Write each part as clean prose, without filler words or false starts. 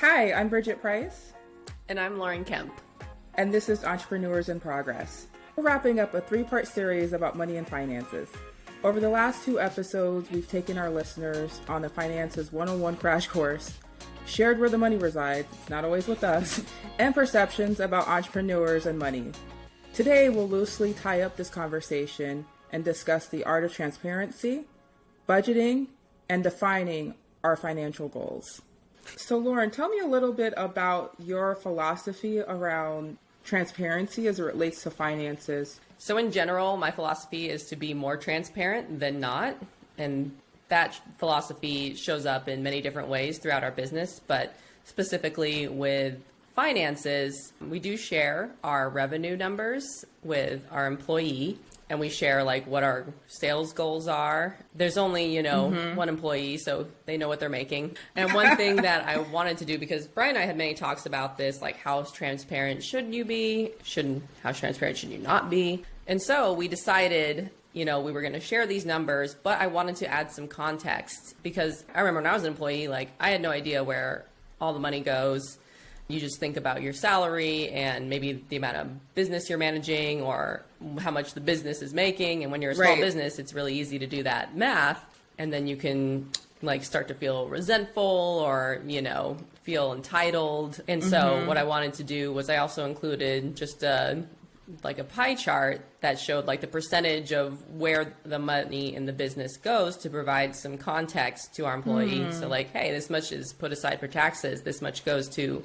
Hi, I'm Bridget Price. And I'm Lauren Kemp. And this is Entrepreneurs in Progress. We're wrapping up a 3-part series about money and finances. Over the last 2 episodes, we've taken our listeners on the Finances 101 crash course, shared where the money resides, it's not always with us, and perceptions about entrepreneurs and money. Today, we'll loosely tie up this conversation and discuss the art of transparency, budgeting, and defining our financial goals. So Lauren, tell me a little bit about your philosophy around transparency as it relates to finances. So in general, my philosophy is to be more transparent than not. And that philosophy shows up in many different ways throughout our business, but specifically with finances, we do share our revenue numbers with our employee. And we share like what our sales goals are. There's only, one employee, so they know what they're making. And one thing that I wanted to do, because Brian and I had many talks about this, like how transparent should you be? How transparent should you not be? And so we decided, we were going to share these numbers, but I wanted to add some context because I remember when I was an employee, like I had no idea where all the money goes. You just think about your salary and maybe the amount of business you're managing or how much the business is making. And when you're a small business, it's really easy to do that math. And then you can like start to feel resentful or, feel entitled. And so what I wanted to do was I also included just like a pie chart that showed like the percentage of where the money in the business goes to provide some context to our employees. So like, hey, this much is put aside for taxes. This much goes to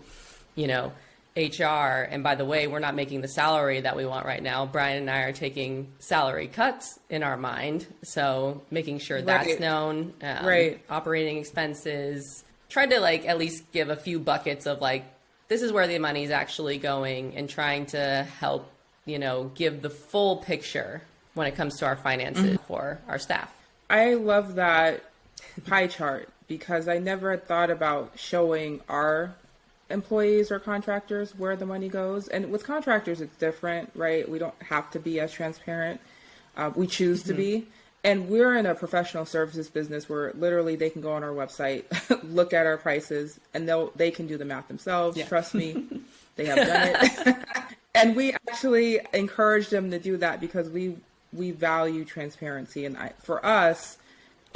HR. And by the way, we're not making the salary that we want right now. Brian and I are taking salary cuts in our mind. So making sure that's known, operating expenses, tried to like at least give a few buckets of like, this is where the money is actually going and trying to help, give the full picture when it comes to our finances for our staff. I love that pie chart because I never had thought about showing our employees or contractors where the money goes. And with contractors, it's different, right? We don't have to be as transparent. We choose to be. And we're in a professional services business where literally they can go on our website, look at our prices, and they can do the math themselves. Yeah. Trust me, they have done it. And we actually encourage them to do that because we value transparency. And for us,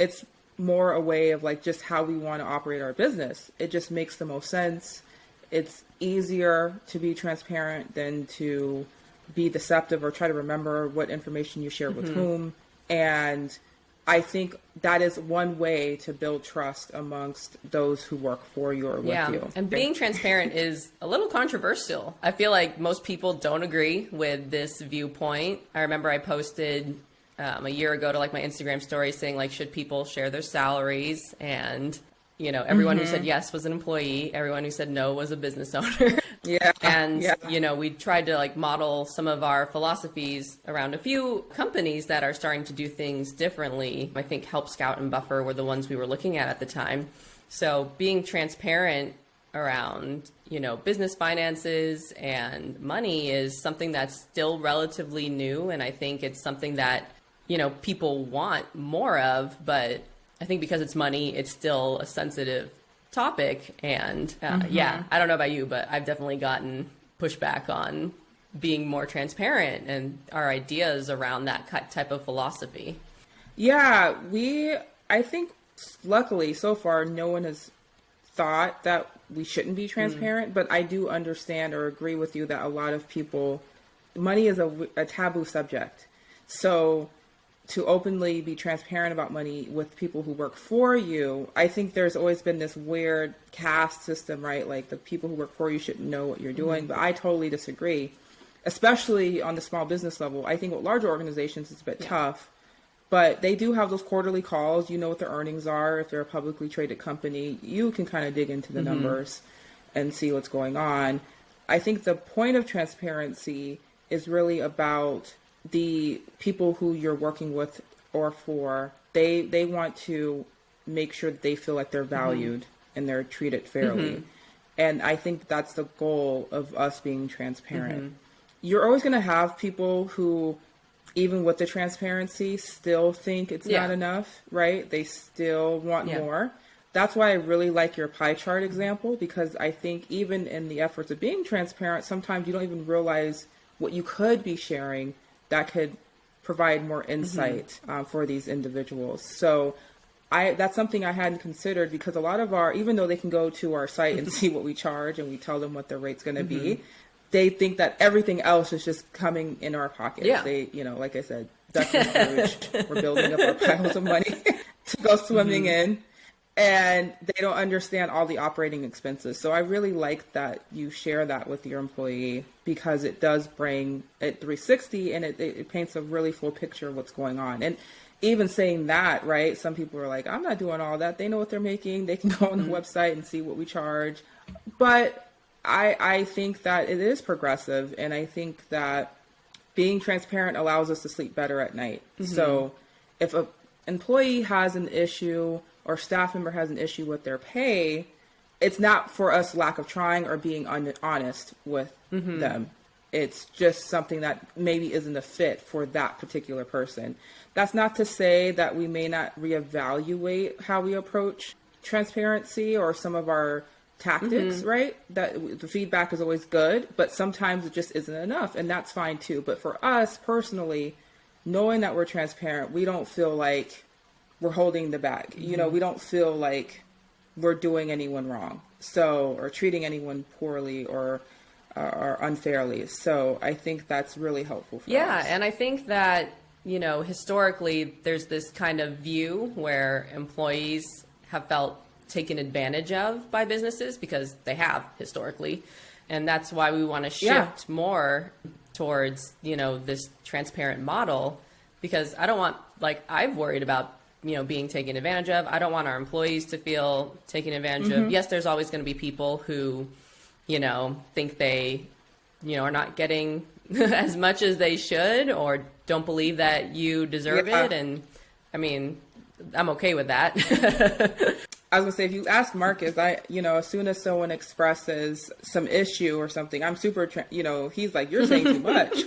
it's more a way of like just how we want to operate our business. It just makes the most sense. It's easier to be transparent than to be deceptive or try to remember what information you share with whom. And I think that is one way to build trust amongst those who work for you or with you. And being transparent is a little controversial. I feel like most people don't agree with this viewpoint. I remember I posted a year ago to like my Instagram story saying like, should people share their salaries? And everyone who said yes was an employee. Everyone who said no was a business owner. We tried to like model some of our philosophies around a few companies that are starting to do things differently. I think Help Scout and Buffer were the ones we were looking at the time. So being transparent around, business finances and money is something that's still relatively new. And I think it's something that, people want more of, but I think because it's money, it's still a sensitive topic. And I don't know about you, but I've definitely gotten pushback on being more transparent and our ideas around that type of philosophy. Yeah, I think luckily so far, no one has thought that we shouldn't be transparent, but I do understand or agree with you that a lot of people, money is a taboo subject. So to openly be transparent about money with people who work for you, I think there's always been this weird caste system, right? Like the people who work for you shouldn't know what you're doing, but I totally disagree, especially on the small business level. I think with larger organizations, it's a bit tough, but they do have those quarterly calls. You know what their earnings are. If they're a publicly traded company, you can kind of dig into the numbers and see what's going on. I think the point of transparency is really about the people who you're working with or for. They want to make sure that they feel like they're valued and they're treated fairly. And I think that's the goal of us being transparent. You're always going to have people who, even with the transparency, still think it's not enough, right? They still want more. that's why I really like your pie chart example, because I think even in the efforts of being transparent, sometimes you don't even realize what you could be sharing that could provide more insight for these individuals. So that's something I hadn't considered, because a lot of even though they can go to our site and see what we charge and we tell them what their rate's going to be, they think that everything else is just coming in our pockets. Yeah. They, like I said, duck and Scrooge, we're building up our piles of money to go swimming in, and they don't understand all the operating expenses. So I really like that you share that with your employee, because it does bring it 360, and it paints a really full picture of what's going on. And even saying that, right, some people are like, I'm not doing all that. They know what they're making. They can go on the website and see what we charge. But I think that it is progressive, and I think that being transparent allows us to sleep better at night. So if an employee has an issue or staff member has an issue with their pay, it's not for us lack of trying or being honest with them. It's just something that maybe isn't a fit for that particular person. That's not to say that we may not reevaluate how we approach transparency or some of our tactics, right? That the feedback is always good, but sometimes it just isn't enough, and that's fine too. But for us personally, knowing that we're transparent, we don't feel like we're holding the bag. We don't feel like we're doing anyone wrong, or treating anyone poorly or unfairly. So I think that's really helpful for us. And I think that, historically there's this kind of view where employees have felt taken advantage of by businesses, because they have historically. And that's why we want to shift more towards, this transparent model, because I don't want, I've worried about, being taken advantage of. I don't want our employees to feel taken advantage of. Yes, there's always going to be people who, think they, are not getting as much as they should, or don't believe that you deserve it. And I mean, I'm okay with that. I was gonna say, if you ask Marcus, as soon as someone expresses some issue or something, I'm super, he's like, you're saying too much,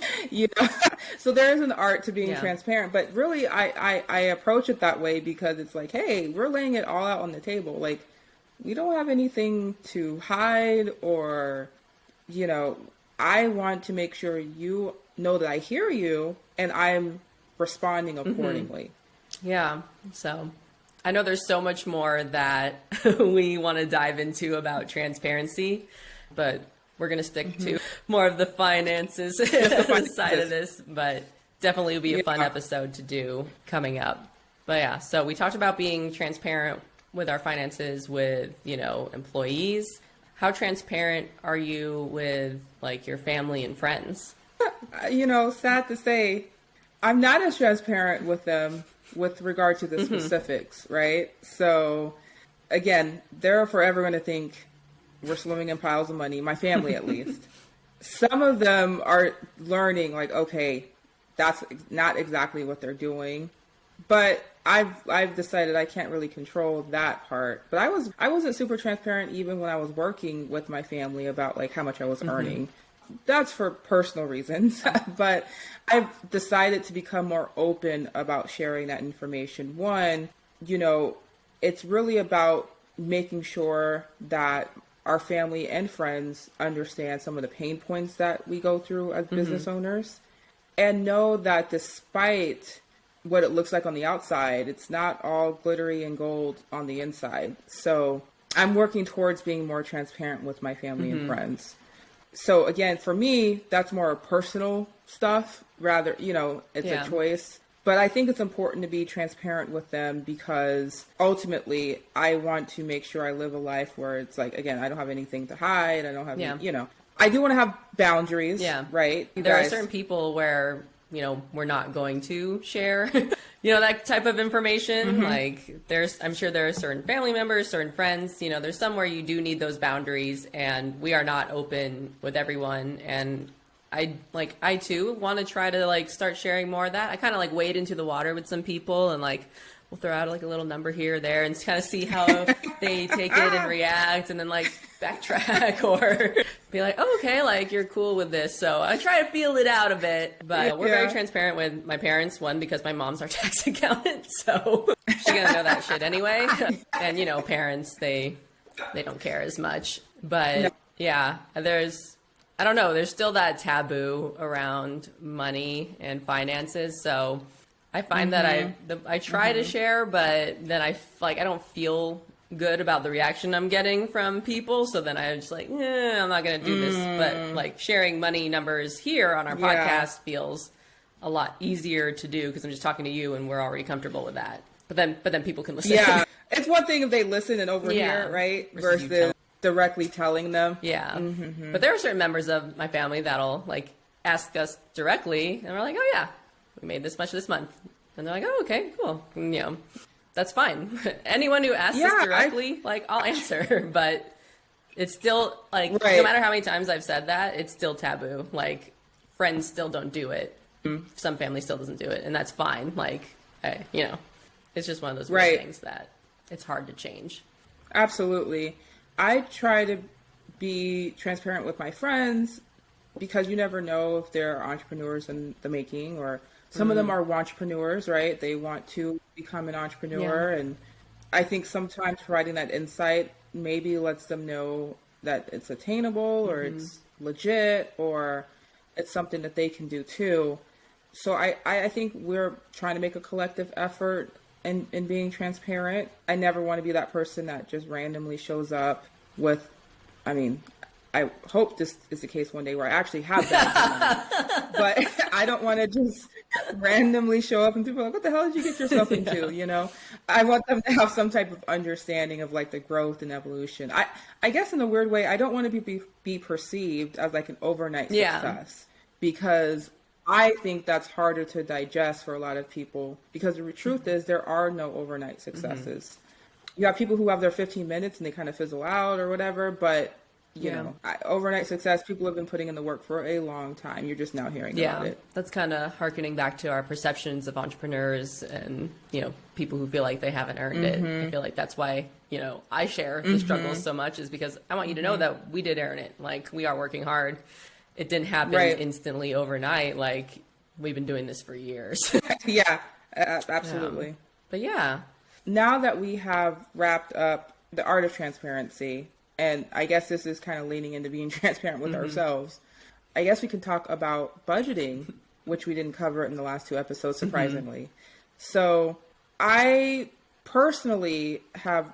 So there is an art to being transparent, but really I approach it that way, because it's like, hey, we're laying it all out on the table. Like, we don't have anything to hide, or, I want to make sure you know that I hear you and I'm responding accordingly. Yeah. So I know there's so much more that we want to dive into about transparency, but we're going to stick to more of the finances side of this, but definitely will be a fun episode to do coming up. But so we talked about being transparent with our finances with, employees. How transparent are you with your family and friends? Sad to say, I'm not as transparent with them with regard to the specifics, right? So again, they're forever going to think we're swimming in piles of money, my family at least. Some of them are learning, okay, that's not exactly what they're doing. But I've decided I can't really control that part. But I wasn't super transparent even when I was working with my family about how much I was earning. That's for personal reasons, but I've decided to become more open about sharing that information. One, it's really about making sure that our family and friends understand some of the pain points that we go through as business owners, and know that despite what it looks like on the outside, it's not all glittery and gold on the inside. So I'm working towards being more transparent with my family and friends. So again, for me, that's more personal stuff, rather, it's a choice. But I think it's important to be transparent with them, because ultimately I want to make sure I live a life where it's again, I don't have anything to hide. I don't have, I do want to have boundaries, right? There are certain people where, we're not going to share, that type of information. I'm sure there are certain family members, certain friends, there's some where you do need those boundaries, and we are not open with everyone. And I too want to try to start sharing more of that. I kind of wade into the water with some people, and we'll throw out a little number here or there and kind of see how they take it and react, and then backtrack or be like, oh, okay, like you're cool with this. So I try to feel it out a bit, but we're very transparent with my parents. One, because my mom's our tax accountant, so she's gonna know that shit anyway. And you know, parents, they don't care as much. But yeah, I don't know, there's still that taboo around money and finances. So I find that I try to share, but then I don't feel good about the reaction I'm getting from people. So then I'm just like, I'm not going to do this. But like sharing money numbers here on our podcast feels a lot easier to do because I'm just talking to you and we're already comfortable with that. But then people can listen. Yeah. It's one thing if they listen and overhear, right? Versus directly telling them. Yeah. But there are certain members of my family that'll like ask us directly and we're like, oh yeah, we made this much this month. And they're like, oh, okay, cool. And, you know, that's fine. Anyone who asks us directly, like, I'll answer. But it's still, like, no matter how many times I've said that, it's still taboo. Like, friends still don't do it. Some family still doesn't do it. And that's fine. Like, you know, it's just one of those weird things that it's hard to change. Absolutely. I try to be transparent with my friends because you never know if they're entrepreneurs in the making or some of them are entrepreneurs, right? They want to become an entrepreneur. And I think sometimes providing that insight maybe lets them know that it's attainable or it's legit or it's something that they can do too. So I think we're trying to make a collective effort in being transparent. I never want to be that person that just randomly shows up with, I mean, I hope this is the case one day where I actually have that. But I don't want to just randomly show up and people are like, what the hell did you get yourself into? You know, I want them to have some type of understanding of like the growth and evolution. I guess in a weird way, I don't want to be perceived as like an overnight success because I think that's harder to digest for a lot of people because the truth is there are no overnight successes. You have people who have their 15 minutes and they kind of fizzle out or whatever, but you know, overnight success, people have been putting in the work for a long time. You're just now hearing about it. That's kind of harkening back to our perceptions of entrepreneurs and, you know, people who feel like they haven't earned it. I feel like that's why, you know, I share the struggles so much is because I want you to know that we did earn it. Like, we are working hard. It didn't happen instantly overnight. Like, we've been doing this for years. Absolutely. But yeah. Now that we have wrapped up the art of transparency, and I guess this is kind of leaning into being transparent with ourselves, I guess we can talk about budgeting, which we didn't cover in the last 2 episodes, surprisingly. So I personally have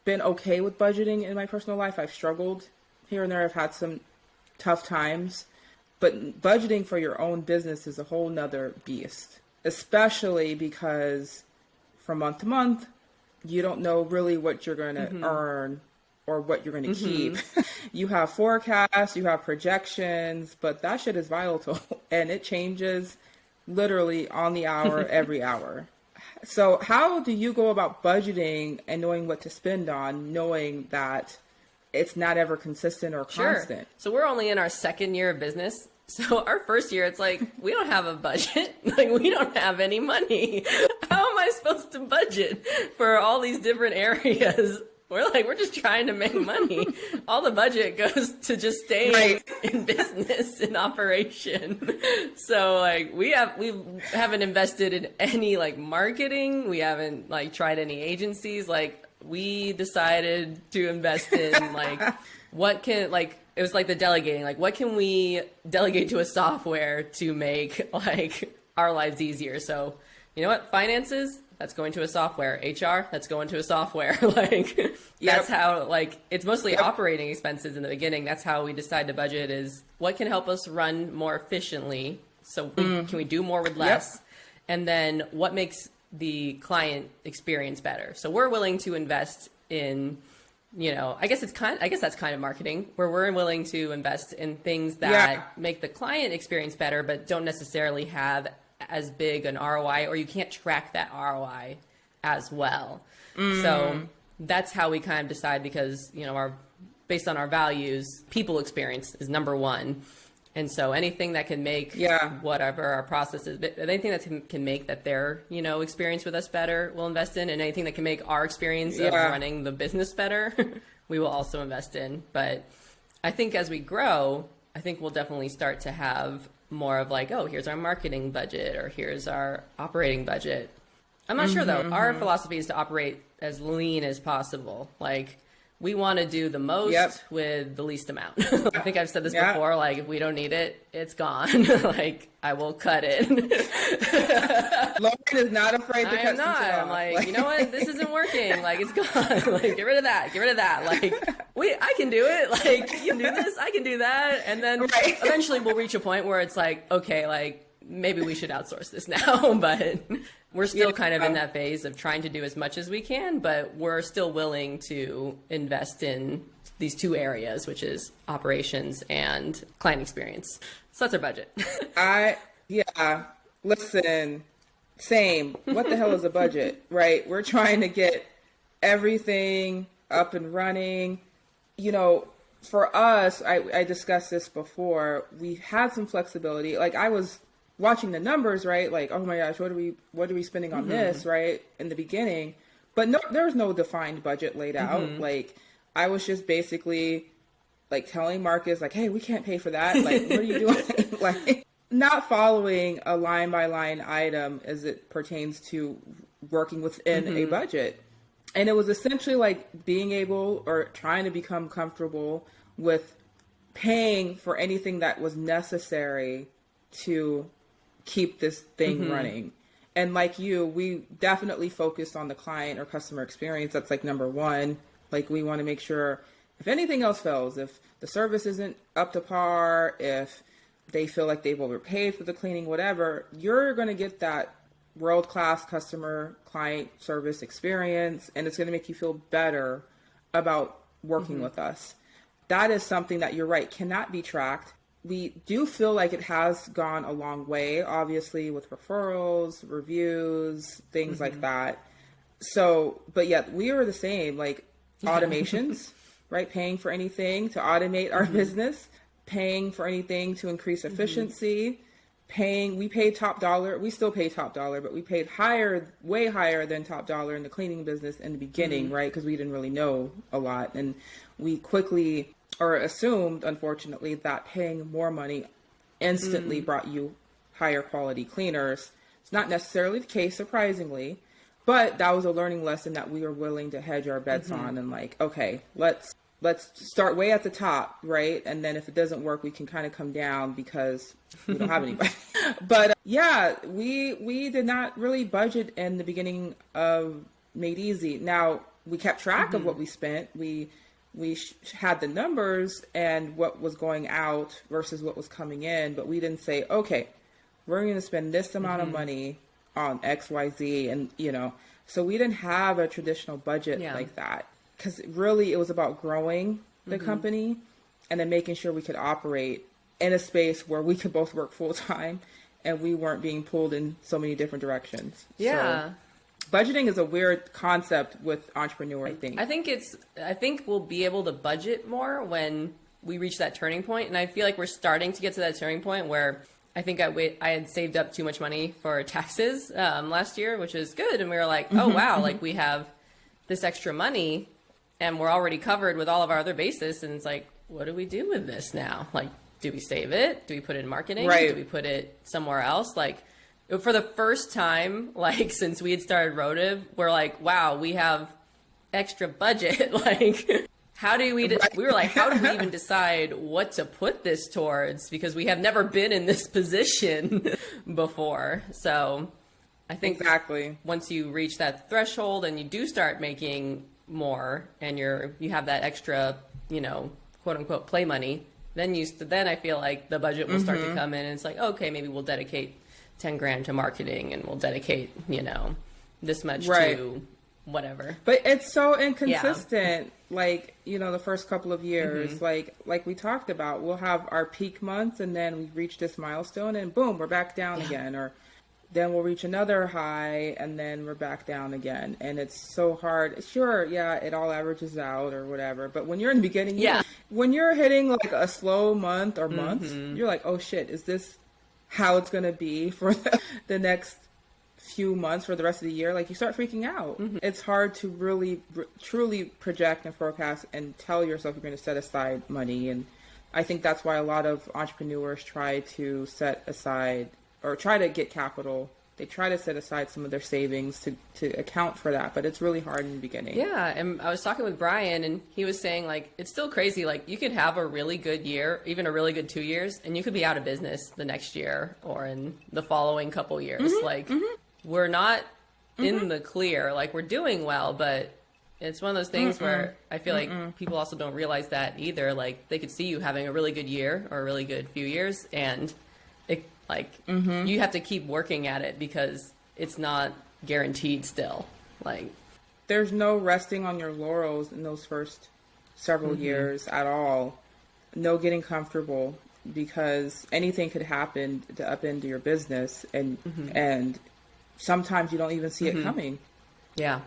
been okay with budgeting in my personal life. I've struggled here and there. I've had some tough times. But budgeting for your own business is a whole nother beast, especially because from month to month, you don't know really what you're going to earn or what you're going to keep. You have forecasts, you have projections, but that shit is volatile and it changes literally on the hour, every hour. So how do you go about budgeting and knowing what to spend on, knowing that it's not ever consistent or constant? So we're only in our 2nd year of business. So our first year, it's like, we don't have a budget. Like, we don't have any money. How am I supposed to budget for all these different areas? We're just trying to make money. All the budget goes to just stay in business, in operation. So like we haven't invested in any like marketing. We haven't like tried any agencies. Like, we decided to invest in like it was like the delegating. Like, what can we delegate to a software to make like our lives easier? So, you know what? Finances, that's going to a software. HR, that's going to a software. Like, that's how, like, it's mostly operating expenses in the beginning. That's how we decide to budget is what can help us run more efficiently. So can we do more with less? And then what makes the client experience better? So we're willing to invest in, you know, I guess that's kind of marketing, where we're willing to invest in things that make the client experience better, but don't necessarily have as big an ROI, or you can't track that ROI as well. So that's how we kind of decide, because, you know, based on our values, people experience is number one. And so anything that can make whatever our process is, anything that can make that their, you know, experience with us better, we'll invest in. And anything that can make our experience of running the business better, we will also invest in. But I think as we grow, I think we'll definitely start to have more of like, oh, here's our marketing budget or here's our operating budget. I'm not sure though. Our philosophy is to operate as lean as possible. Like, we want to do the most with the least amount. I think I've said this before, like, if we don't need it, it's gone. Like, I will cut it. Lauren is not afraid to cut something off. I'm like, you know what? This isn't working. Like, it's gone. Like, get rid of that. Get rid of that. Like, I can do it. Like, you can do this. I can do that. And then eventually we'll reach a point where it's like, okay, like, maybe we should outsource this now. But we're still kind of in that phase of trying to do as much as we can, but we're still willing to invest in these two areas, which is operations and client experience. So that's our budget. Listen, same. What the hell is a budget, right? We're trying to get everything up and running. You know, for us, I discussed this before, we had some flexibility. Like, I was watching the numbers, right? Like, oh my gosh, what are we spending on this, right? In the beginning. But no, there was no defined budget laid out. Like, I was just basically like telling Marcus, like, hey, we can't pay for that. Like, what are you doing? Like, not following a line by line item as it pertains to working within a budget. And it was essentially like being able or trying to become comfortable with paying for anything that was necessary to keep this thing running. And like you, we definitely focused on the client or customer experience. That's like number one. Like, we want to make sure if anything else fails, if the service isn't up to par, if they feel like they've overpaid for the cleaning, whatever, you're going to get that world-class customer client service experience, and it's going to make you feel better about working with us. That is something that, you're right, cannot be tracked. We do feel like it has gone a long way, obviously, with referrals, reviews, things like that. So, but yet we are the same, like automations, right? Paying for anything to automate our business, paying for anything to increase efficiency, we paid top dollar. We still pay top dollar, but we paid way higher than top dollar in the cleaning business in the beginning, right? Because we didn't really know a lot. And we quickly, or assumed, unfortunately, that paying more money instantly brought you higher quality cleaners. It's not necessarily the case, surprisingly, but that was a learning lesson that we were willing to hedge our bets on, and like, okay, let's start way at the top, right? And then if it doesn't work, we can kind of come down because we don't have anybody. But we did not really budget in the beginning of Made Easy. Now, we kept track of what we spent. We had the numbers and what was going out versus what was coming in, but we didn't say, okay, we're going to spend this amount of money on X, Y, Z. And, you know, so we didn't have a traditional budget like that, because really it was about growing the company and then making sure we could operate in a space where we could both work full time and we weren't being pulled in so many different directions. Yeah. So budgeting is a weird concept with entrepreneurs, I think. I think we'll be able to budget more when we reach that turning point. And I feel like we're starting to get to that turning point where I think I had saved up too much money for taxes last year, which is good. And we were like, oh, wow, like we have this extra money and we're already covered with all of our other bases. And it's like, what do we do with this now? Like, do we save it? Do we put it in marketing? Right. Do we put it somewhere else? Like, for the first time, like, since we had started Rotiv, we're like, wow, we have extra budget. Like, how do we, we were like, how do we even decide what to put this towards? Because we have never been in this position before. So I think once you reach that threshold and you do start making more and you have that extra, you know, quote unquote play money, then I feel like the budget will start to come in and it's like, okay, maybe we'll dedicate 10 grand to marketing and we'll dedicate, you know, this much to whatever. But it's so inconsistent. Like, you know, the first couple of years, like we talked about, we'll have our peak months and then we reach this milestone and boom, we're back down again. Or then we'll reach another high and then we're back down again. And it's so hard. Sure, it all averages out or whatever. But when you're in the beginning, when you're hitting like a slow month or months, you're like, oh shit, is this how it's going to be for the next few months or the rest of the year, like you start freaking out. It's hard to really truly project and forecast and tell yourself you're going to set aside money. And I think that's why a lot of entrepreneurs try to set aside or try to get capital. They try to set aside some of their savings to account for that, but it's really hard in the beginning. Yeah, and I was talking with Brian, and he was saying, like, it's still crazy. Like, you could have a really good year, even a really good 2 years, and you could be out of business the next year or in the following couple years. Like, we're not in the clear. Like, we're doing well, but it's one of those things where I feel like people also don't realize that either. Like, they could see you having a really good year or a really good few years, and it, like, you have to keep working at it because it's not guaranteed still. Like, there's no resting on your laurels in those first several years at all. No getting comfortable, because anything could happen to upend your business, and sometimes you don't even see it coming. Yeah.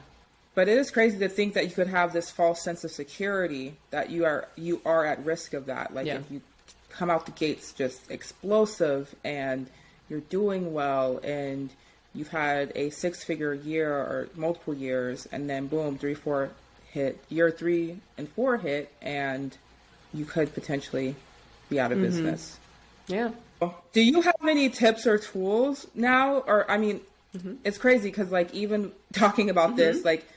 But it is crazy to think that you could have this false sense of security that you are at risk of that. Like, if you come out the gates just explosive and you're doing well and you've had a 6-figure year or multiple years, and then boom, 3-4 hit, year 3 and 4 hit, and you could potentially be out of business. Yeah. Do you have any tips or tools now? Or, I mean, it's crazy because, like, even talking about this, like,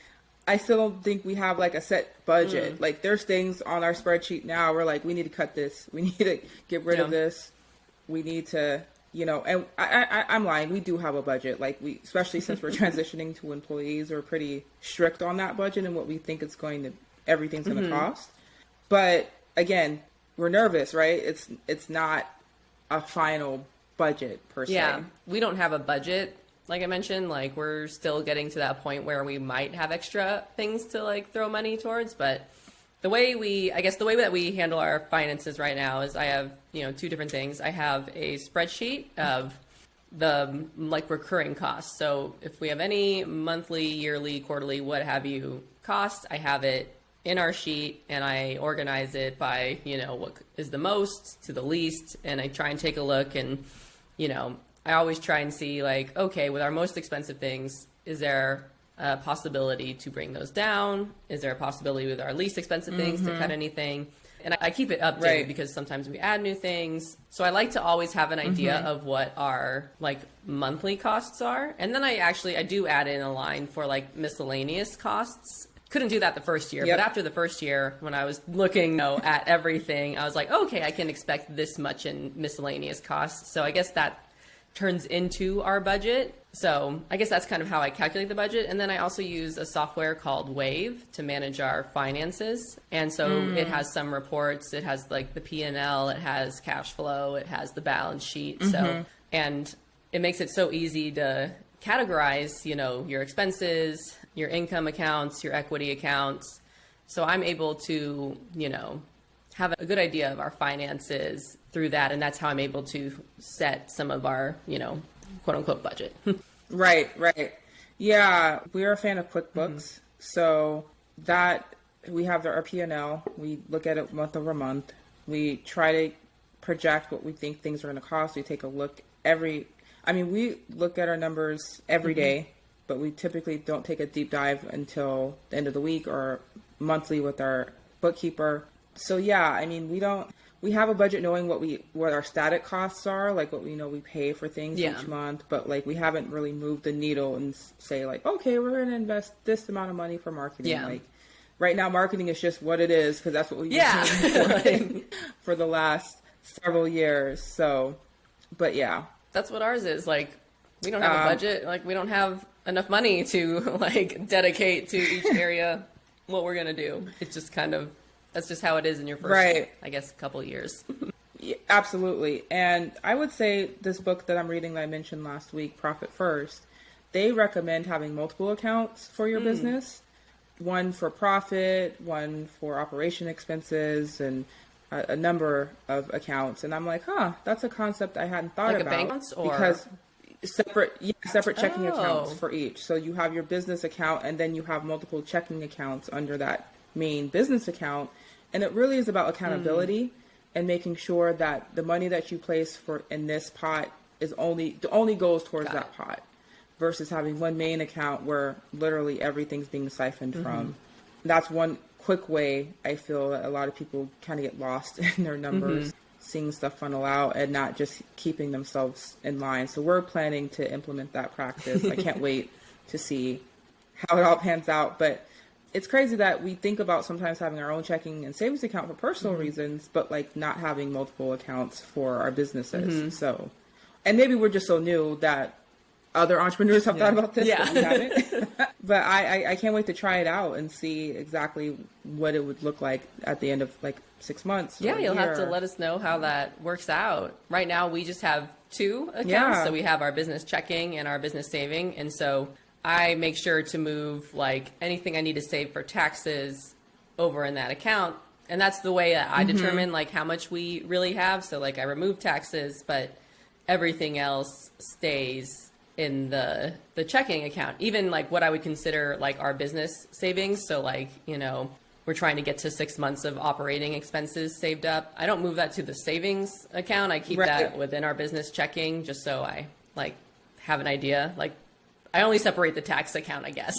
I still don't think we have like a set budget. Like, there's things on our spreadsheet now. We're like, we need to cut this. We need to get rid of this. We need to, and I'm lying. We do have a budget. Like, especially since we're transitioning to employees, we're pretty strict on that budget and what we think everything's going to cost. But again, we're nervous, right? It's not a final budget per se. Yeah. We don't have a budget. Like I mentioned, like, we're still getting to that point where we might have extra things to, like, throw money towards. But the way that we handle our finances right now is I have, 2 different things. I have a spreadsheet of the, like, recurring costs. So if we have any monthly, yearly, quarterly, what have you costs, I have it in our sheet, and I organize it by, what is the most to the least. And I try and take a look, and, I always try and see, like, okay, with our most expensive things, is there a possibility to bring those down? Is there a possibility with our least expensive things to cut anything? And I keep it updated because sometimes we add new things. So I like to always have an idea of what our, like, monthly costs are. And then I do add in a line for, like, miscellaneous costs. Couldn't do that the first year, but after the first year, when I was looking at everything, I was like, okay, I can expect this much in miscellaneous costs. So I guess that turns into our budget. So I guess that's kind of how I calculate the budget. And then I also use a software called Wave to manage our finances. And so it has some reports. It has, like, the P&L, it has cash flow, it has the balance sheet. So, and it makes it so easy to categorize, your expenses, your income accounts, your equity accounts. So I'm able to, have a good idea of our finances through that. And that's how I'm able to set some of our, quote unquote budget. Right. Yeah. We're a fan of QuickBooks. So that we have our P&L. We look at it month over month. We try to project what we think things are going to cost. We take a look we look at our numbers every day, but we typically don't take a deep dive until the end of the week or monthly with our bookkeeper. So yeah, we have a budget knowing what our static costs are, like what we pay for things each month, but, like, we haven't really moved the needle and say, like, okay, we're going to invest this amount of money for marketing. Yeah. Like, right now, marketing is just what it is because that's what we've been doing for the last several years. So, but yeah. That's what ours is. Like, we don't have a budget. Like, we don't have enough money to, like, dedicate to each area what we're going to do. It's just that's just how it is in your first, I guess, couple of years. Yeah, absolutely. And I would say this book that I'm reading that I mentioned last week, Profit First, they recommend having multiple accounts for your business. One for profit, one for operation expenses, and a number of accounts. And I'm like, that's a concept I hadn't thought about. Like a bank or... Because separate checking accounts for each. So you have your business account, and then you have multiple checking accounts under that main business account. And it really is about accountability and making sure that the money that you place in this pot is only goes towards that pot. versus having one main account where literally everything's being siphoned from. That's one quick way I feel that a lot of people kind of get lost in their numbers, seeing stuff funnel out and not just keeping themselves in line. So we're planning to implement that practice. I can't wait to see how it all pans out. But it's crazy that we think about sometimes having our own checking and savings account for personal reasons, but like not having multiple accounts for our businesses. So, and maybe we're just so new that other entrepreneurs have thought about this, but we haven't. But I can't wait to try it out and see exactly what it would look like at the end of like 6 months. Yeah, you'll have to let us know how that works out. Right now, we just have 2 accounts. So we have our business checking and our business saving. And so I make sure to move like anything I need to save for taxes over in that account. And that's the way that I determine like how much we really have. So like I remove taxes, but everything else stays in the checking account, even like what I would consider like our business savings. So like, you know, we're trying to get to 6 months of operating expenses saved up. I don't move that to the savings account. I keep that within our business checking just so I like have an idea. Like I only separate the tax account, I guess,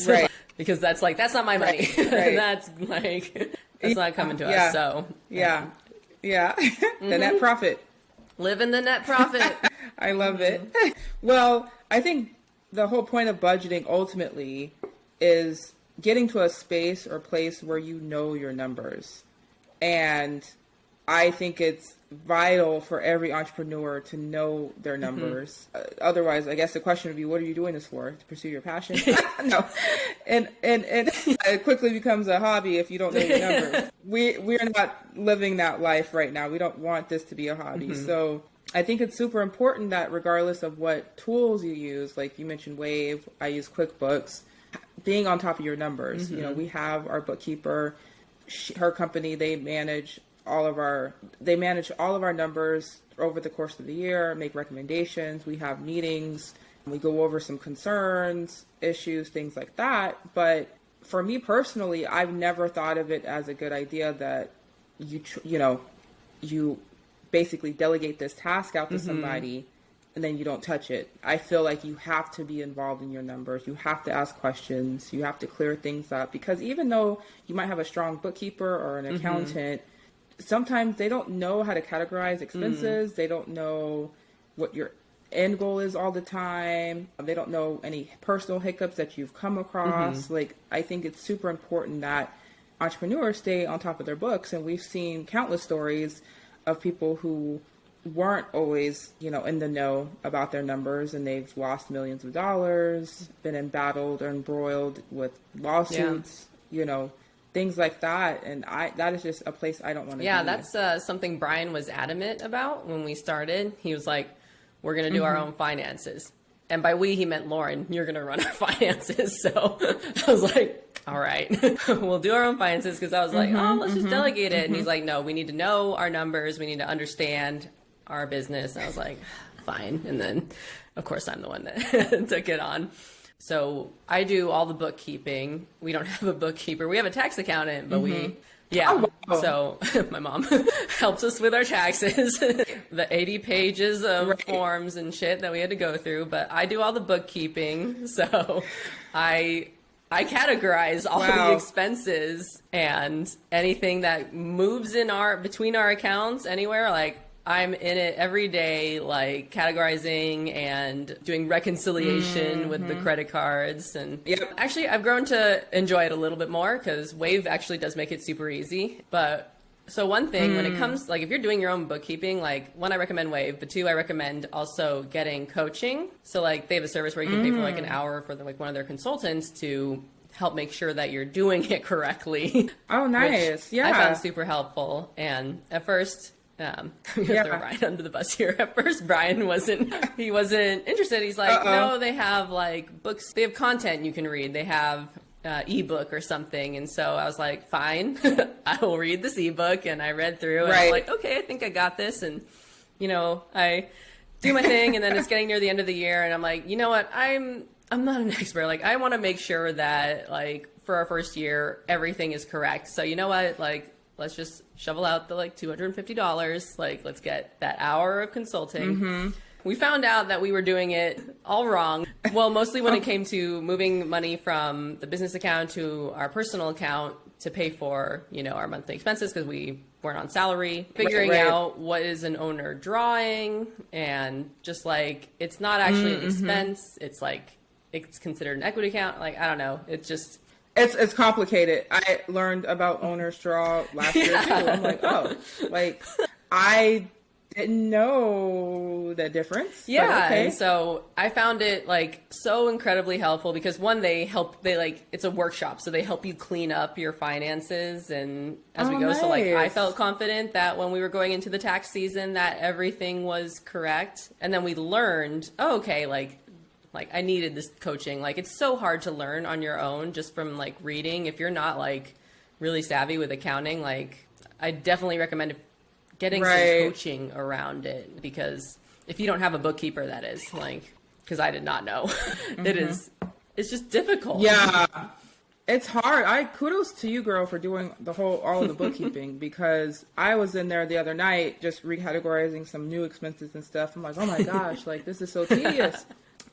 because that's like, that's not my money. That's like, that's not coming to us. So the net profit. Live in the net profit. I love it. Well, I think the whole point of budgeting ultimately is getting to a space or place where you know your numbers. And I think it's vital for every entrepreneur to know their numbers. Otherwise, I guess the question would be, what are you doing this for? To pursue your passion? No. And it quickly becomes a hobby if you don't know your numbers. We're not living that life right now. We don't want this to be a hobby. So I think it's super important that regardless of what tools you use, like you mentioned Wave, I use QuickBooks, being on top of your numbers. You know, we have our bookkeeper, her company, they manage all of our numbers over the course of the year, make recommendations. We have meetings, we go over some concerns, issues, things like that. But for me personally, I've never thought of it as a good idea that you basically delegate this task out to somebody and then you don't touch it. I feel like you have to be involved in your numbers. You have to ask questions. You have to clear things up, because even though you might have a strong bookkeeper or an accountant, sometimes they don't know how to categorize expenses. They don't know what your end goal is all the time. They don't know any personal hiccups that you've come across. Like, I think it's super important that entrepreneurs stay on top of their books. And we've seen countless stories of people who weren't always, in the know about their numbers, and they've lost millions of dollars, been embattled or embroiled with lawsuits, things like that. And that is just a place I don't want to be. Yeah, that's something Brian was adamant about when we started. He was like, we're going to do our own finances. And by we, he meant Lauren, you're going to run our finances. So I was like, all right, we'll do our own finances. Because I was like, let's just delegate it. And he's like, no, we need to know our numbers. We need to understand our business. And I was like, fine. And then, of course, I'm the one that took it on. So I do all the bookkeeping. We don't have a bookkeeper. We have a tax accountant, but So my mom helps us with our taxes, the 80 pages of forms and shit that we had to go through. But I do all the bookkeeping. So I categorize all the expenses, and anything that moves in between our accounts anywhere, like I'm in it every day, like categorizing and doing reconciliation with the credit cards. And actually, I've grown to enjoy it a little bit more, because Wave actually does make it super easy. But so one thing, when it comes, like if you're doing your own bookkeeping, like one, I recommend Wave, but two, I recommend also getting coaching. So like they have a service where you can pay for like an hour for one of their consultants to help make sure that you're doing it correctly. Oh, nice. I found super helpful. And at first, I'm gonna throw Brian under the bus here. At first, Brian wasn't interested. He's like, no, they have like books, they have content you can read. They have ebook or something. And so I was like, fine, I will read this ebook. And I read through and I'm like, okay, I think I got this. And, I do my thing, and then it's getting near the end of the year. And I'm like, you know what? I'm not an expert. Like, I want to make sure that like for our first year, everything is correct. So you know what? Like, let's just shovel out the like $250. Like, let's get that hour of consulting. We found out that we were doing it all wrong. Well, mostly when it came to moving money from the business account to our personal account to pay for, our monthly expenses because we weren't on salary, figuring out what is an owner drawing, and just like, it's not actually an expense. It's like, it's considered an equity account. Like, I don't know. It's just... It's complicated. I learned about owner's draw last year too. I'm like, oh, like I didn't know the difference. Yeah. Okay. And so I found it like so incredibly helpful because one, it's a workshop. So they help you clean up your finances and as we go. Nice. So like I felt confident that when we were going into the tax season that everything was correct. And then we learned, like I needed this coaching. Like it's so hard to learn on your own just from like reading. If you're not like really savvy with accounting, like I definitely recommend getting some coaching around it because if you don't have a bookkeeper, that is like, because I did not know, it's just difficult. Yeah, it's hard. Kudos to you, girl, for doing all of the bookkeeping because I was in there the other night just recategorizing some new expenses and stuff. I'm like, oh my gosh, like this is so tedious.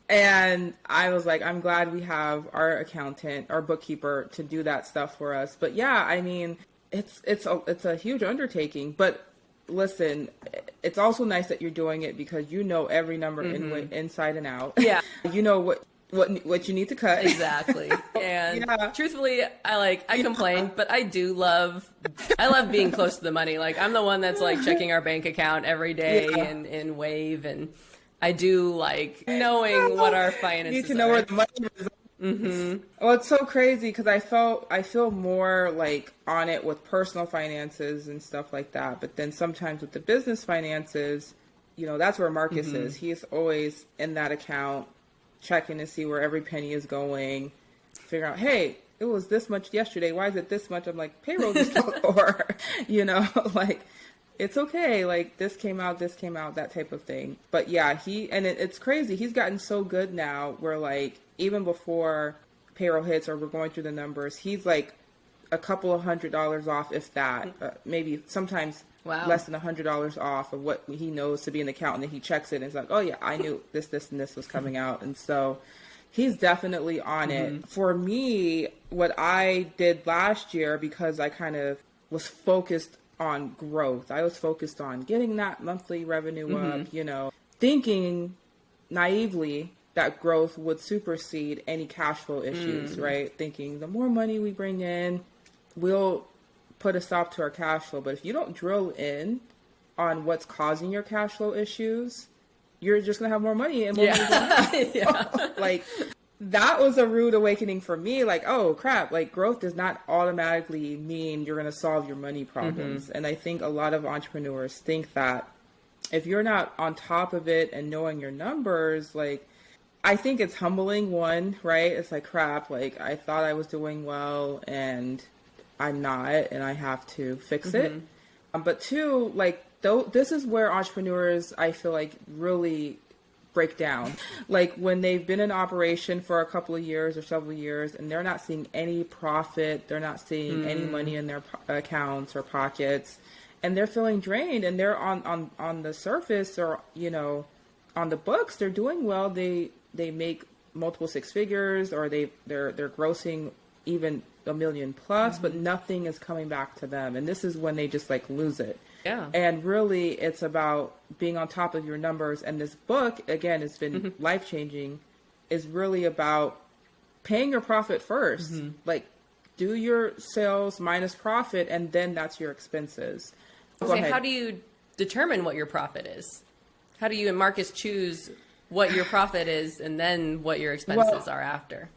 And I was like, I'm glad we have our accountant, our bookkeeper to do that stuff for us. But yeah, I mean, it's a huge undertaking. But listen, it's also nice that you're doing it because you know every number inside and out. Yeah, you know what you need to cut. Exactly. And truthfully, I complain, but I love being close to the money. Like I'm the one that's like checking our bank account every day in Wave, and I do like knowing what our finances you need to know where the money is. Well, it's so crazy because I feel more like on it with personal finances and stuff like that. But then sometimes with the business finances, that's where Marcus is. He's always in that account, checking to see where every penny is going, figuring out, hey, it was this much yesterday. Why is it this much? I'm like, payroll discount or, like, it's okay. Like this came out, that type of thing. But yeah, it's crazy. He's gotten so good now where like, even before payroll hits or we're going through the numbers, he's like a couple of $100 off, if that, maybe sometimes less than $100 off of what he knows to be an account. And then he checks it and it's like, oh yeah, I knew this and this was coming out. And so he's definitely on it. For me, what I did last year, because I kind of was focused on growth. I was focused on getting that monthly revenue up, thinking naively that growth would supersede any cash flow issues, right? Thinking the more money we bring in, we'll put a stop to our cash flow. But if you don't drill in on what's causing your cash flow issues, you're just going to have more money and more money. Like that was a rude awakening for me. Like, oh crap, like growth does not automatically mean you're going to solve your money problems. And I think a lot of entrepreneurs think that if you're not on top of it and knowing your numbers, like, I think it's humbling, one, right? It's like, crap, like I thought I was doing well and I'm not, and I have to fix it. But two, like, this is where entrepreneurs, I feel like, really break down. Like when they've been in operation for a couple of years or several years and they're not seeing any profit, they're not seeing any money in their accounts or pockets, and they're feeling drained, and they're on the surface or, on the books, they're doing well. They make multiple six figures, or they're grossing even $1 million plus, but nothing is coming back to them. And this is when they just like lose it. Yeah. And really it's about being on top of your numbers. And this book, again, it's been life-changing, is really about paying your profit first. Like do your sales minus profit, and then that's your expenses. So how do you determine what your profit is? How do you and Marcus choose what your profit is and then what your expenses are after?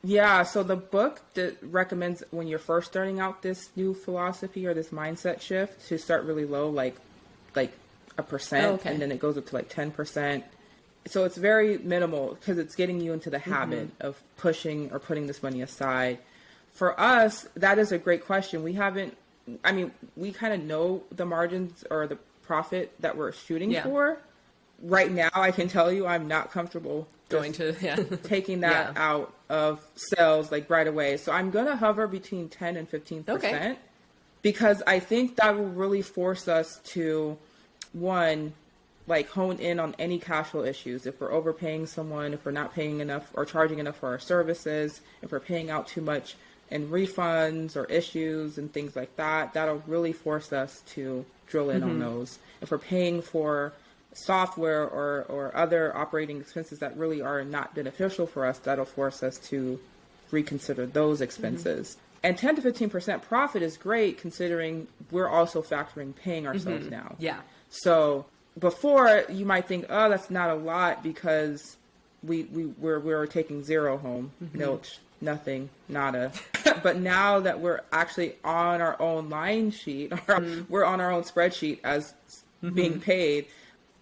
Yeah, so the book recommends when you're first starting out this new philosophy or this mindset shift to start really low, like 1%, and then it goes up to like 10%. So it's very minimal because it's getting you into the habit of pushing or putting this money aside. For us, that is a great question. We kind of know the margins or the profit that we're shooting for. Right now, I can tell you I'm not comfortable taking that out of sales like right away. So I'm going to hover between 10 and 15%, because I think that will really force us to, one, like hone in on any cash flow issues. If we're overpaying someone, if we're not paying enough or charging enough for our services, if we're paying out too much in refunds or issues and things like that, that'll really force us to drill in on those. If we're paying for software or other operating expenses that really are not beneficial for us, that'll force us to reconsider those expenses. And 10 to 15% profit is great considering we're also factoring paying ourselves now. Yeah. So before you might think, oh, that's not a lot because we're taking zero home, nilch, nothing, nada. But now that we're actually on our own line sheet, we're on our own spreadsheet as being paid,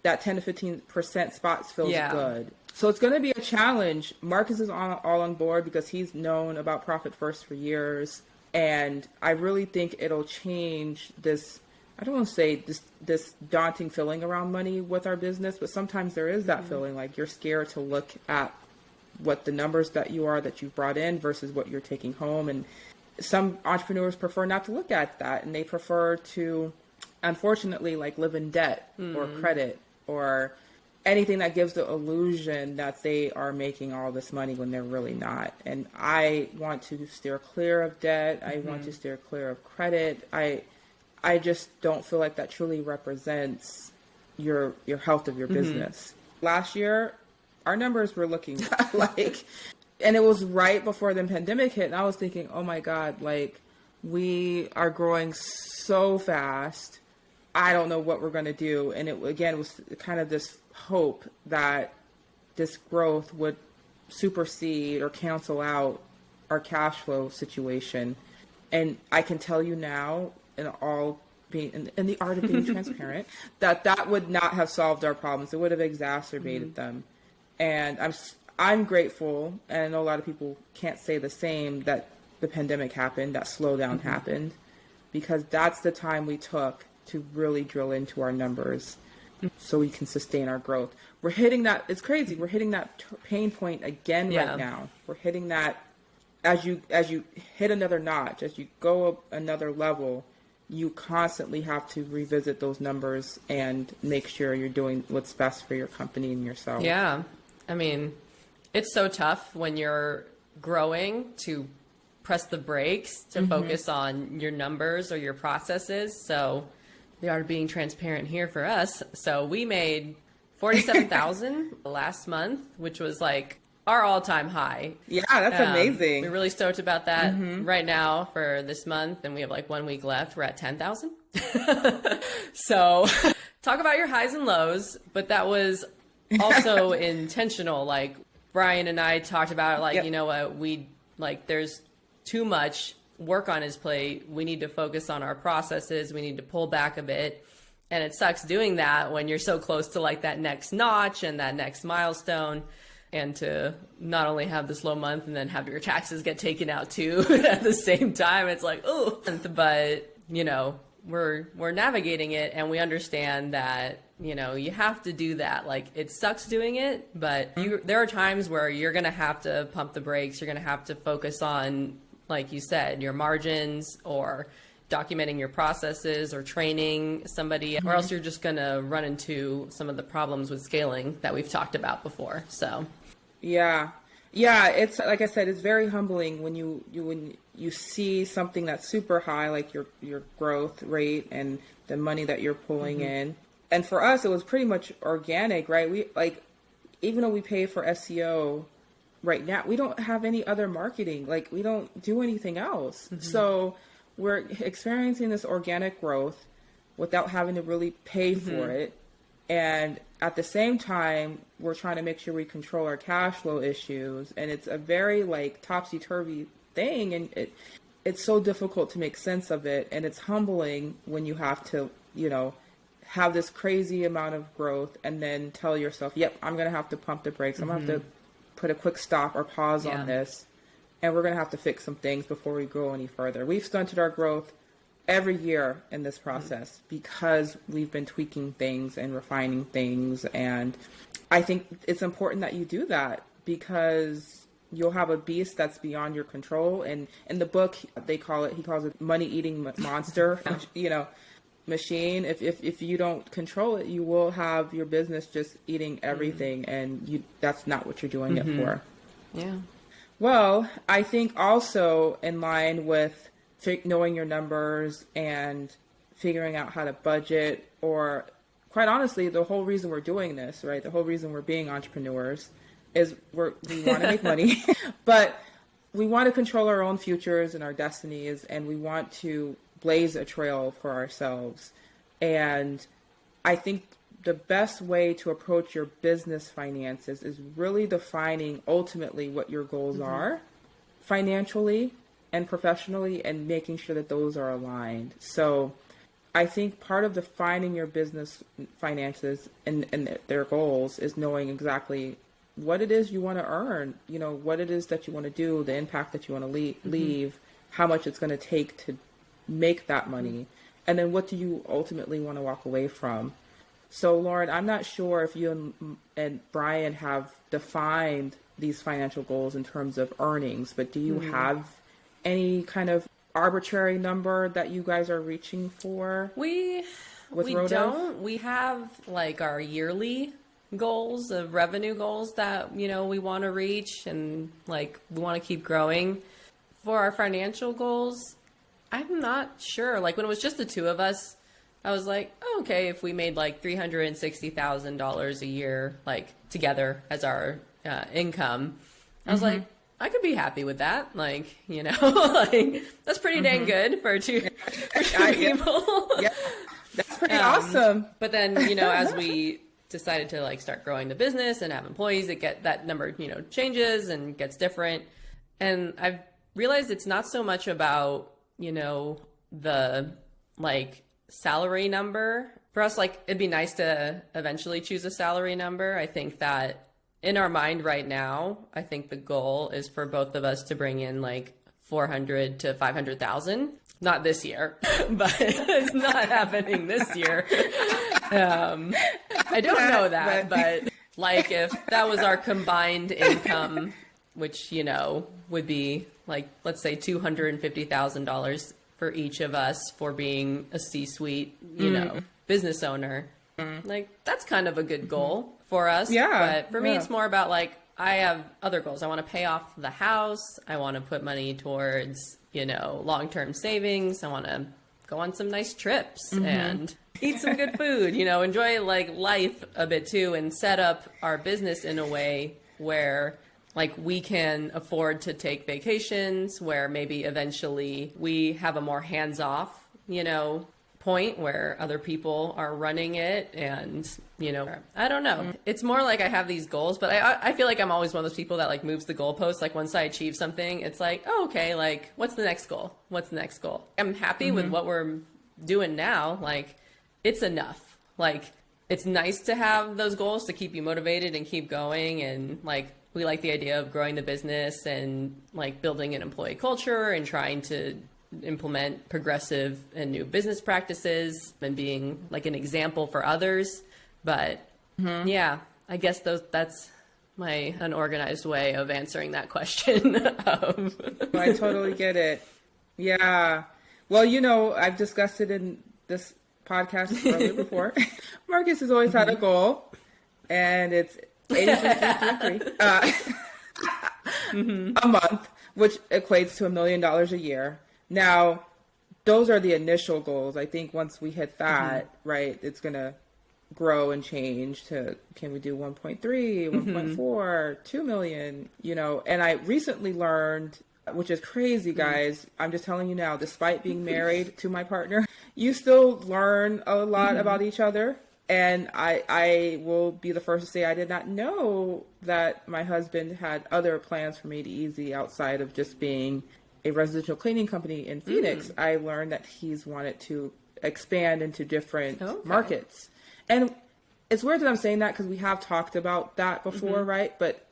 that 10 to 15% spots feels good. So it's going to be a challenge. Marcus is all on board because he's known about Profit First for years. And I really think it'll change this, I don't want to say this daunting feeling around money with our business, but sometimes there is that feeling like you're scared to look at what the numbers that you've brought in versus what you're taking home. And some entrepreneurs prefer not to look at that. And they prefer to, unfortunately, like live in debt or credit or anything that gives the illusion that they are making all this money when they're really not. And I want to steer clear of debt. I want to steer clear of credit. I just don't feel like that truly represents your health of your business. Last year, our numbers were looking like, and it was right before the pandemic hit. And I was thinking, oh my God, like we are growing so fast. I don't know what we're going to do. And it, again, was kind of this hope that this growth would supersede or cancel out our cash flow situation. And I can tell you now, in the art of being transparent, that would not have solved our problems. It would have exacerbated them. And I'm grateful, and I know a lot of people can't say the same, that the pandemic happened, that slowdown happened, because that's the time we took to really drill into our numbers so we can sustain our growth. We're hitting that, it's crazy, we're hitting that pain point again right now. We're hitting that as you hit another notch, as you go up another level, you constantly have to revisit those numbers and make sure you're doing what's best for your company and yourself. Yeah. I mean, it's so tough when you're growing to press the brakes to focus on your numbers or your processes. So the art of being transparent here for us. So we made $47,000 last month, which was like our all-time high. Yeah, that's amazing. We're really stoked about that right now for this month, and we have like 1 week left. We're at 10,000. So talk about your highs and lows, but that was also intentional. Like Brian and I talked about, like, you know what, there's too much work on his plate. We need to focus on our processes. We need to pull back a bit. And it sucks doing that when you're so close to like that next notch and that next milestone, and to not only have this low month and then have your taxes get taken out too at the same time. It's like, oh, but you know, we're navigating it, and we understand that, you know, you have to do that. Like, it sucks doing it, but there are times where you're going to have to pump the brakes. You're going to have to focus on, like you said, your margins, or documenting your processes, or training somebody, or else you're just going to run into some of the problems with scaling that we've talked about before. So, yeah, it's, like I said, it's very humbling when you see something that's super high, like your growth rate and the money that you're pulling in. And for us, it was pretty much organic, right? We, like, even though we pay for SEO right now, we don't have any other marketing. Like, we don't do anything else. So we're experiencing this organic growth without having to really pay for it. And at the same time, we're trying to make sure we control our cash flow issues. And it's a very, like, topsy-turvy thing. And it's so difficult to make sense of it. And it's humbling when you have to, you know, have this crazy amount of growth and then tell yourself, yep, I'm going to have to pump the brakes. I'm going to have to put a quick stop or pause on this. And we're going to have to fix some things before we grow any further. We've stunted our growth every year in this process because we've been tweaking things and refining things. And I think it's important that you do that, because you'll have a beast that's beyond your control. And in the book, he calls it money eating monster, which, you know, machine. If you don't control it, you will have your business just eating everything, and that's not what you're doing it for. Yeah. Well, I think also in line with knowing your numbers and figuring out how to budget, or quite honestly, the whole reason we're doing this, right? The whole reason we're being entrepreneurs is we want to make money, but we want to control our own futures and our destinies, and we want to blaze a trail for ourselves. And I think the best way to approach your business finances is really defining ultimately what your goals are financially and professionally, and making sure that those are aligned. So I think part of defining your business finances and their goals is knowing exactly what it is you want to earn, what it is that you want to do, the impact that you want to leave, how much it's going to take to make that money, and then what do you ultimately want to walk away from. So Lauren, I'm not sure if you and Brian have defined these financial goals in terms of earnings, but do you have any kind of arbitrary number that you guys are reaching for? We don't. We have like our yearly goals of revenue goals that, we want to reach, and like we want to keep growing. For our financial goals, I'm not sure. Like when it was just the two of us, I was like, oh, okay, if we made like $360,000 a year, like together as our income, I was like, I could be happy with that. Like, like that's pretty dang good for two people. Yeah, that's pretty awesome. But then, as we decided to like start growing the business and have employees, that number, changes and gets different. And I've realized it's not so much about, the like salary number. For us, like it'd be nice to eventually choose a salary number. I think that in our mind right now, I think the goal is for both of us to bring in like 400 to 500,000. Not this year, but it's not happening this year. I don't know that, but like if that was our combined income, which, would be like, let's say $250,000 for each of us for being a C-suite, business owner. Like that's kind of a good goal for us. Yeah. But for me, it's more about like, I have other goals. I want to pay off the house. I want to put money towards, long-term savings. I want to go on some nice trips and eat some good food, enjoy like life a bit too, and set up our business in a way where like we can afford to take vacations, where maybe eventually we have a more hands-off, point where other people are running it. And, I don't know. It's more like I have these goals, but I feel like I'm always one of those people that like moves the goalpost. Like once I achieve something, it's like, oh, okay, like what's the next goal? What's the next goal? I'm happy with what we're doing now. Like it's enough. Like it's nice to have those goals to keep you motivated and keep going. And like, we like the idea of growing the business and like building an employee culture and trying to implement progressive and new business practices and being like an example for others. But yeah, I guess that's my unorganized way of answering that question. I totally get it. Yeah. Well, I've discussed it in this podcast earlier before. Marcus has always had a goal, and it's 83 a month, which equates to $1 million a year. Now, those are the initial goals. I think once we hit that, right, it's going to grow and change to, can we do 1.3, 1.4, 2 million, and I recently learned, which is crazy, guys. I'm just telling you now, despite being married to my partner, you still learn a lot about each other. And I will be the first to say I did not know that my husband had other plans for Made Easy outside of just being a residential cleaning company in Phoenix. I learned that he's wanted to expand into different markets. And it's weird that I'm saying that because we have talked about that before, right? But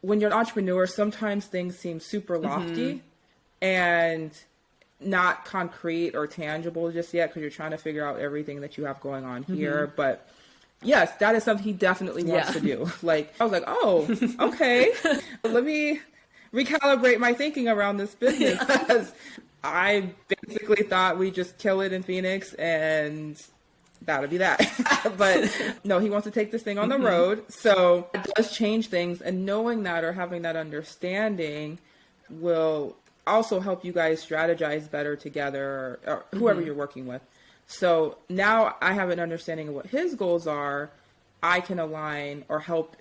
when you're an entrepreneur, sometimes things seem super lofty and not concrete or tangible just yet because you're trying to figure out everything that you have going on here. But yes, that is something he definitely wants to do. Like, I was like, oh, okay, let me recalibrate my thinking around this business. Because I basically thought we just kill it in Phoenix and that'll be that. But no, he wants to take this thing on the road. So it does change things. And knowing that or having that understanding will also help you guys strategize better together, or whoever you're working with. So now I have an understanding of what his goals are. I can align or help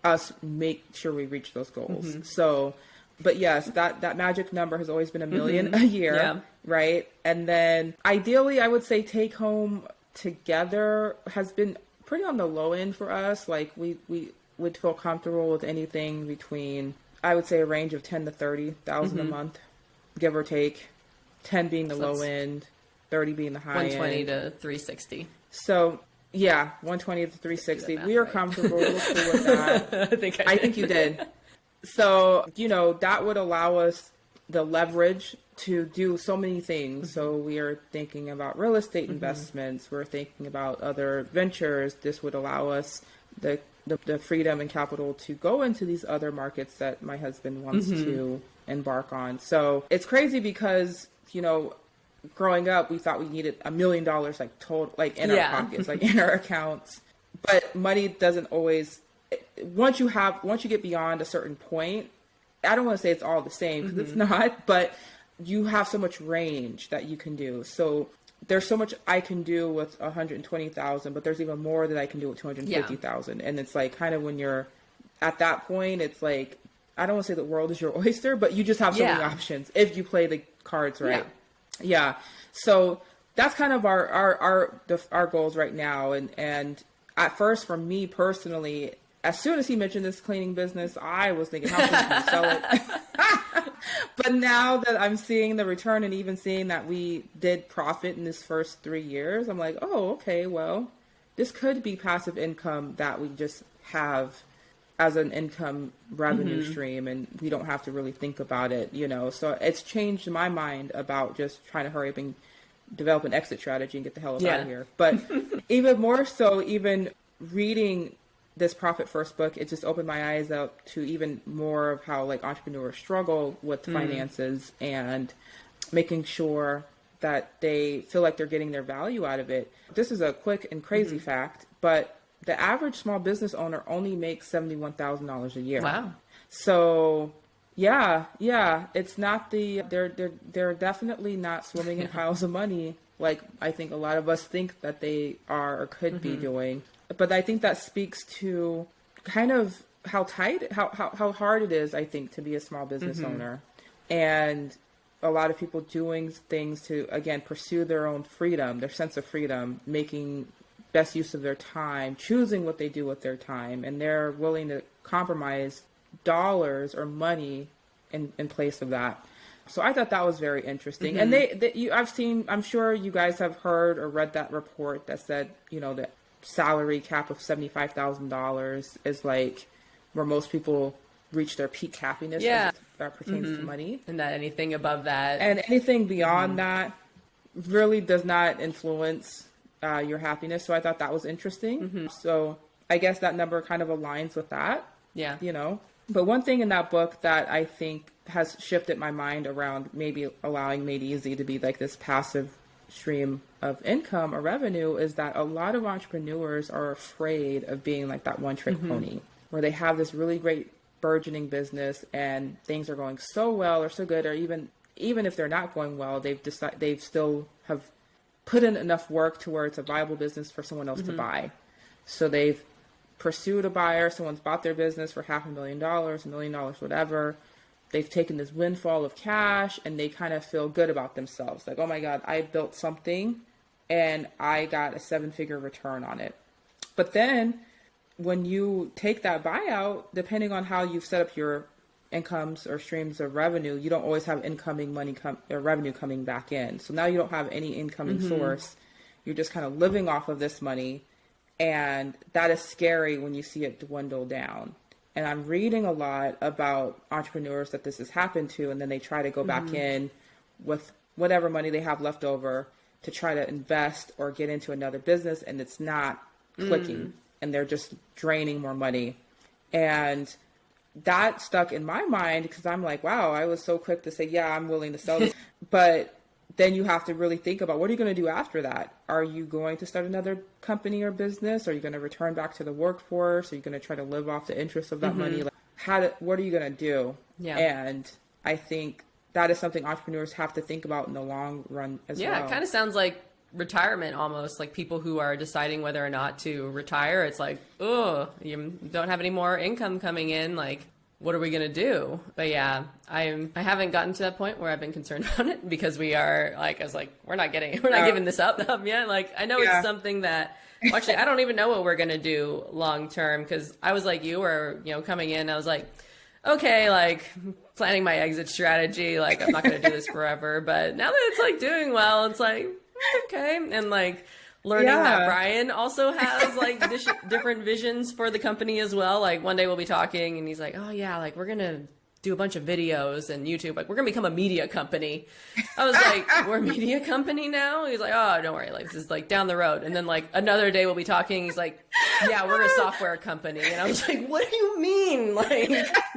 us make sure we reach those goals. So, but yes, that magic number has always been $1 million a year, right? And then ideally, I would say take home together has been pretty on the low end for us. Like we would feel comfortable with anything between, I would say, a range of 10 to 30,000 a month, give or take. 10 being the low end, 30 being the high 120 end. to 360. So yeah, 120 to 360. math We are right. comfortable. We're cool with that. I think you did. So, that would allow us the leverage to do so many things. So we are thinking about real estate investments. We're thinking about other ventures. This would allow us the freedom and capital to go into these other markets that my husband wants to embark on. So it's crazy because, growing up, we thought we needed $1 million, in our pockets, in our accounts. But money doesn't always, once you get beyond a certain point, I don't want to say it's all the same because it's not, but you have so much range that you can do. So there's so much I can do with 120,000, but there's even more that I can do with 250,000. And it's like, kind of when you're at that point, it's like, I don't want to say the world is your oyster, but you just have so many options if you play the cards right. Yeah. So that's kind of our goals right now. And at first, for me personally, as soon as he mentioned this cleaning business, I was thinking, how can we sell it? But now that I'm seeing the return and even seeing that we did profit in this first 3 years, I'm like, oh, okay, well, this could be passive income that we just have as an income revenue stream, and we don't have to really think about it, So it's changed my mind about just trying to hurry up and develop an exit strategy and get the hell out of here. But even more so, even reading this Profit First book, it just opened my eyes up to even more of how entrepreneurs struggle with finances and making sure that they feel like they're getting their value out of it. This is a quick and crazy fact, but the average small business owner only makes $71,000 a year. Wow. So yeah, it's not they're definitely not swimming in piles of money like I think a lot of us think that they are or could be doing. But I think that speaks to kind of how hard it is, I think, to be a small business owner. And a lot of people doing things to, again, pursue their own freedom, their sense of freedom, making best use of their time, choosing what they do with their time. And they're willing to compromise dollars or money in place of that. So I thought that was very interesting. And I'm sure you guys have heard or read that report that said, the salary cap of $75,000 is like where most people reach their peak happiness as that pertains to money. And that anything above that. And anything beyond that really does not influence your happiness. So I thought that was interesting. So I guess that number kind of aligns with that. Yeah. But one thing in that book that I think has shifted my mind around maybe allowing Made Easy to be like this passive stream of income or revenue is that a lot of entrepreneurs are afraid of being like that one trick pony, where they have this really great burgeoning business and things are going so well or so good, or even if they're not going well, they've still have put in enough work to where it's a viable business for someone else to buy. So they've pursued a buyer, someone's bought their business for $500,000, $1 million, whatever. They've taken this windfall of cash and they kind of feel good about themselves. Like, oh my God, I built something and I got a 7-figure return on it. But then when you take that buyout, depending on how you've set up your incomes or streams of revenue, you don't always have incoming money or revenue coming back in. So now you don't have any incoming source. You're just kind of living off of this money. And that is scary when you see it dwindle down. And I'm reading a lot about entrepreneurs that this has happened to, and then they try to go back in with whatever money they have left over to try to invest or get into another business, and it's not clicking, and they're just draining more money. And that stuck in my mind because I'm like, wow, I was so quick to say, yeah, I'm willing to sell this. But then you have to really think about, what are you going to do after that? Are you going to start another company or business? Are you going to return back to the workforce? Are you going to try to live off the interest of that money? Like, what are you going to do? Yeah. And I think that is something entrepreneurs have to think about in the long run as well. Yeah, it kind of sounds like retirement almost, like people who are deciding whether or not to retire. It's like, oh, you don't have any more income coming in. Like, what are we going to do? But yeah, I haven't gotten to that point where I've been concerned about it because we are like, I was like, we're not giving this up yet. Like, I know it's something that, well, actually, I don't even know what we're going to do long term. Cause I was like you were, coming in, I was like, okay, like planning my exit strategy. Like, I'm not going to do this forever, but now that it's like doing well, it's like, okay. And like learning that Brian also has like different visions for the company as well. Like one day we'll be talking and he's like, oh yeah, like we're going to do a bunch of videos and YouTube. Like we're going to become a media company. I was like, we're a media company now? He's like, oh, don't worry. Like this is like down the road. And then like another day we'll be talking. He's like, yeah, we're a software company. And I was like, what do you mean? Like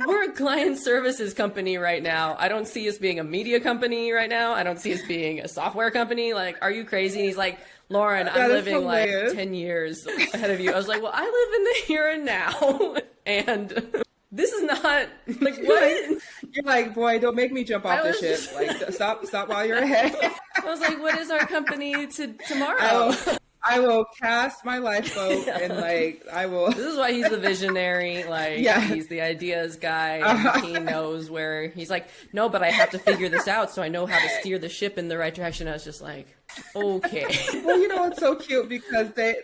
we're a client services company right now. I don't see us being a media company right now. I don't see us being a software company. Like, are you crazy? And he's like, Lauren, I'm living like 10 years ahead of you. I was like, well, I live in the here and now. And this is not like what you're like, boy, don't make me jump off the ship. Like stop while you're ahead. I was like, what is our company tomorrow? I will cast my lifeboat and like I will. This is why he's the visionary. Like he's the ideas guy. And he knows where he's like, no, but I have to figure this out so I know how to steer the ship in the right direction. I was just like, okay. Well, it's so cute because they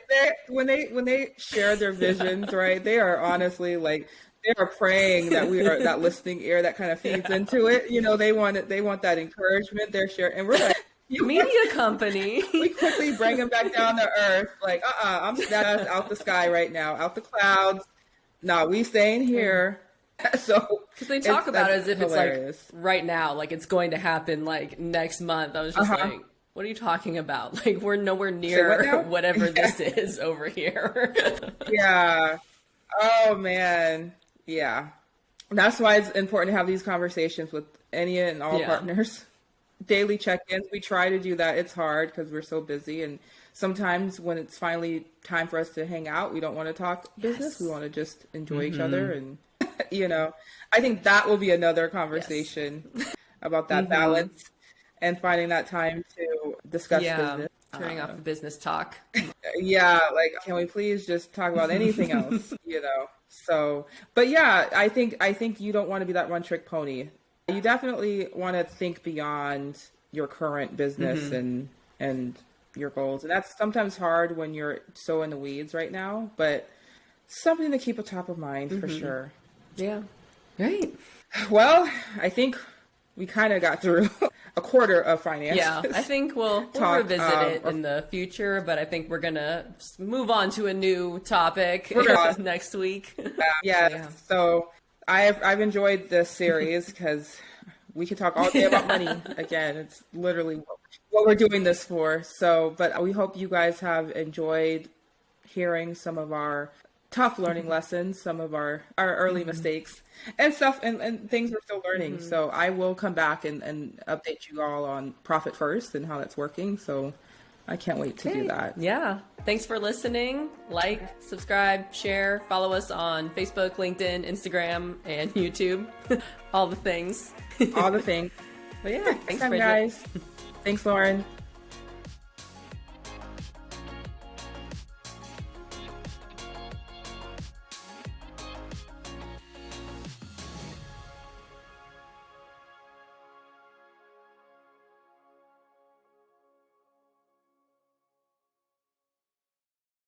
when they share their visions, right? They are honestly like. They are praying that we are that listening ear that kind of feeds into it. They want that encouragement. They're sharing, and we're like media company. We quickly bring them back down to earth. Like, I'm that's out the sky right now, out the clouds. No, we staying here. So because they talk about it as if hilarious. It's like right now, like it's going to happen like next month. I was just like, what are you talking about? Like we're nowhere near whatever this is over here. Yeah. Oh man. Yeah. That's why it's important to have these conversations with any and all partners. Daily check-ins. We try to do that. It's hard because we're so busy. And sometimes when it's finally time for us to hang out, we don't want to talk business. We want to just enjoy each other. And, I think that will be another conversation about that balance and finding that time to discuss business. Turning off the business talk. Yeah. Like, can we please just talk about anything else, So, but yeah, I think you don't want to be that one trick pony. You definitely want to think beyond your current business and your goals. And that's sometimes hard when you're so in the weeds right now, but something to keep at top of mind for sure. Yeah. Great. Well, I think we kind of got through a quarter of finance. Yeah, I think we'll revisit it in the future, but I think we're going to move on to a new topic next week. Yeah. So I've enjoyed this series because we could talk all day about money. Again, it's literally what we're doing this for. So, but we hope you guys have enjoyed hearing some of our tough learning lessons, some of our early mistakes and stuff and things we're still learning. So I will come back and update you all on Profit First and how that's working. So I can't wait to do that. Yeah. Thanks for listening. Like, subscribe, share, follow us on Facebook, LinkedIn, Instagram, and YouTube. All the things. All the things. But yeah, thanks, guys. Thanks, Lauren.